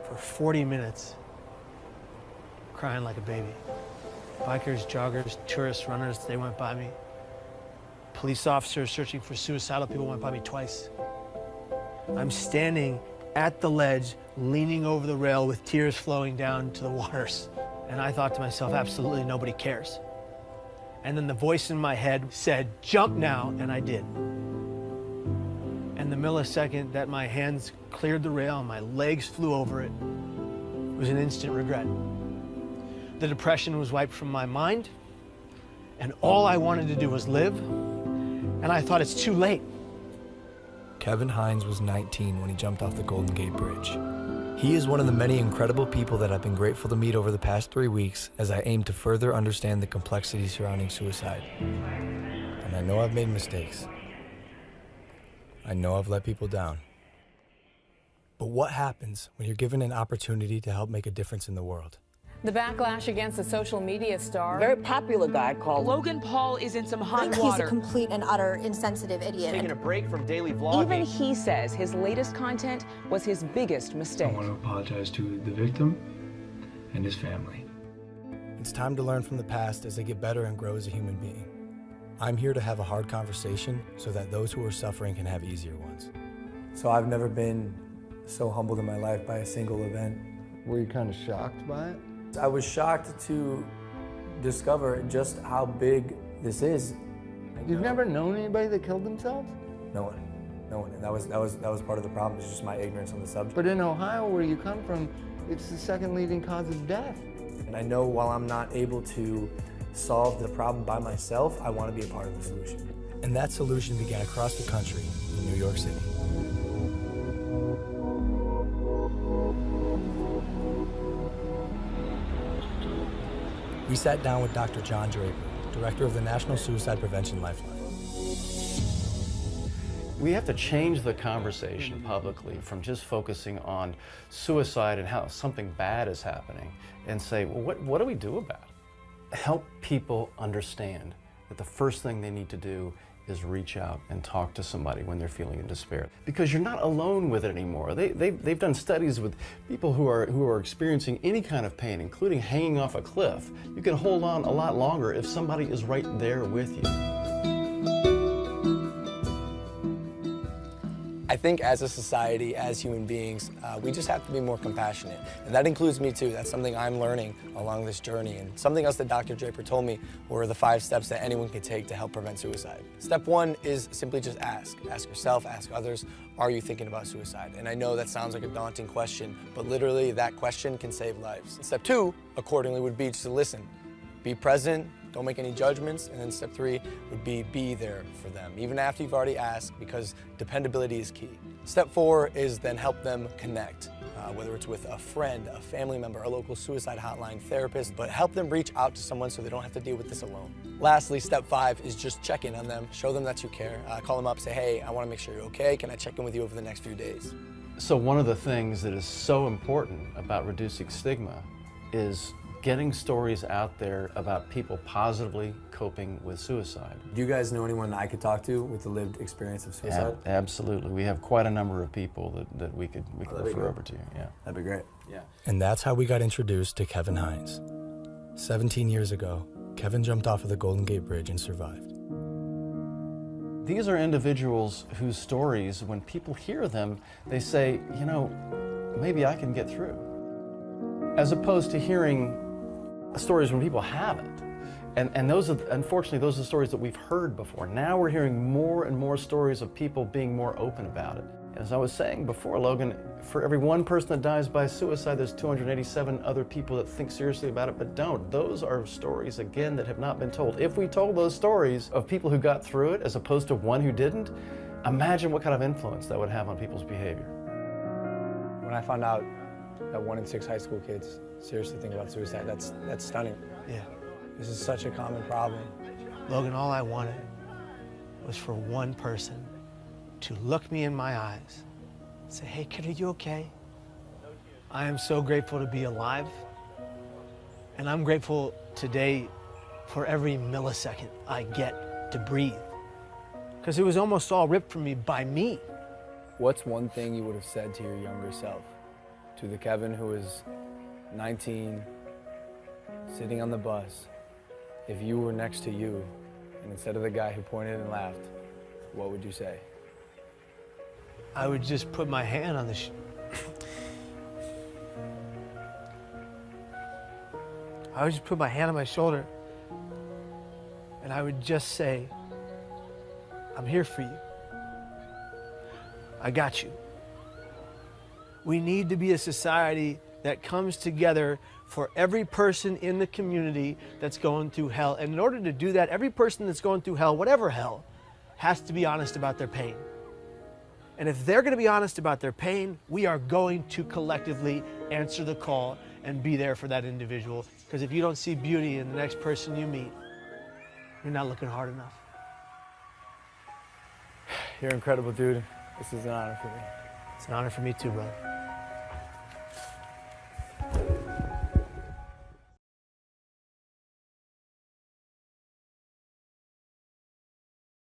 for 40 minutes crying like a baby. Bikers, joggers, tourists, runners, they went by me. Police officers searching for suicidal people went by me twice. I'm standing at the ledge, leaning over the rail with tears flowing down to the waters. And I thought to myself, absolutely nobody cares. And then the voice in my head said, jump now, and I did. And the millisecond that my hands cleared the rail and my legs flew over it was an instant regret. The depression was wiped from my mind, and all I wanted to do was live, and I thought it's too late. Kevin Hines was 19 when he jumped off the Golden Gate Bridge. He is one of the many incredible people that I've been grateful to meet over the past 3 weeks as I aim to further understand the complexities surrounding suicide. And I know I've made mistakes. I know I've let people down. But what happens when you're given an opportunity to help make a difference in the world? The backlash against the social media star. Very popular guy called Logan Paul is in some hot He's water. a complete and utter insensitive idiot. Taking a break from daily vlogging. Even he says his latest content was his biggest mistake. I want to apologize to the victim and his family. It's time to learn from the past as they get better and grow as a human being. I'm here to have a hard conversation so that those who are suffering can have easier ones. So I've never been so humbled in my life by a single event. Were you kind of shocked by it? I was shocked to discover just how big this is. You've never known anybody that killed themselves? No one. And that was part of the problem, it's just my ignorance on the subject. But in Ohio, where you come from, it's the second leading cause of death. And I know while I'm not able to solve the problem by myself, I want to be a part of the solution. And that solution began across the country in New York City. We sat down with Dr. John Draper, director of the National Suicide Prevention Lifeline. We have to change the conversation publicly from just focusing on suicide and how something bad is happening and say, well, what do we do about it? Help people understand that the first thing they need to do is reach out and talk to somebody when they're feeling in despair. Because you're not alone with it anymore. They've done studies with people who are experiencing any kind of pain, including hanging off a cliff. You can hold on a lot longer if somebody is right there with you. I think as a society, as human beings, we just have to be more compassionate. And that includes me too. That's something I'm learning along this journey. And something else that Dr. Draper told me were the 5 steps that anyone can take to help prevent suicide. Step 1 is simply just ask. Ask yourself, ask others, are you thinking about suicide? And I know that sounds like a daunting question, but literally that question can save lives. And step 2, accordingly, would be just to listen. Be present, don't make any judgments, and then step 3 would be there for them, even after you've already asked, because dependability is key. Step 4 is then help them connect, whether it's with a friend, a family member, a local suicide hotline, therapist, but help them reach out to someone so they don't have to deal with this alone. Lastly, step 5 is just check in on them, show them that you care, call them up, say, hey, I want to make sure you're okay, can I check in with you over the next few days? So one of the things that is so important about reducing stigma is getting stories out there about people positively coping with suicide. Do you guys know anyone I could talk to with the lived experience of suicide? Absolutely. We have quite a number of people that we could refer over to. Yeah. That'd be great. Yeah. And that's how we got introduced to Kevin Hines. 17 years ago, Kevin jumped off of the Golden Gate Bridge and survived. These are individuals whose stories, when people hear them, they say, you know, maybe I can get through. As opposed to hearing stories when people haven't. And those are, unfortunately, those are the stories that we've heard before. Now we're hearing more and more stories of people being more open about it. As I was saying before, Logan, for every 1 person that dies by suicide, there's 287 other people that think seriously about it but don't. Those are stories, again, that have not been told. If we told those stories of people who got through it as opposed to one who didn't, imagine what kind of influence that would have on people's behavior. When I found out that 1 in 6 high school kids seriously think about suicide, that's stunning. Yeah. This is such a common problem. Logan, all I wanted was for one person to look me in my eyes and say, hey, kid, are you okay? I am so grateful to be alive. And I'm grateful today for every millisecond I get to breathe. Because it was almost all ripped from me by me. What's one thing you would have said to your younger self? To the Kevin who is 19, sitting on the bus, if you were next to you, and instead of the guy who pointed and laughed, what would you say? I would just put my hand on the I would just put my hand on my shoulder and I would just say, I'm here for you. I got you. We need to be a society that comes together for every person in the community that's going through hell. And in order to do that, every person that's going through hell, whatever hell, has to be honest about their pain. And if they're going to be honest about their pain, we are going to collectively answer the call and be there for that individual. Because if you don't see beauty in the next person you meet, you're not looking hard enough. You're incredible, dude. This is an honor for me. It's an honor for me too, brother.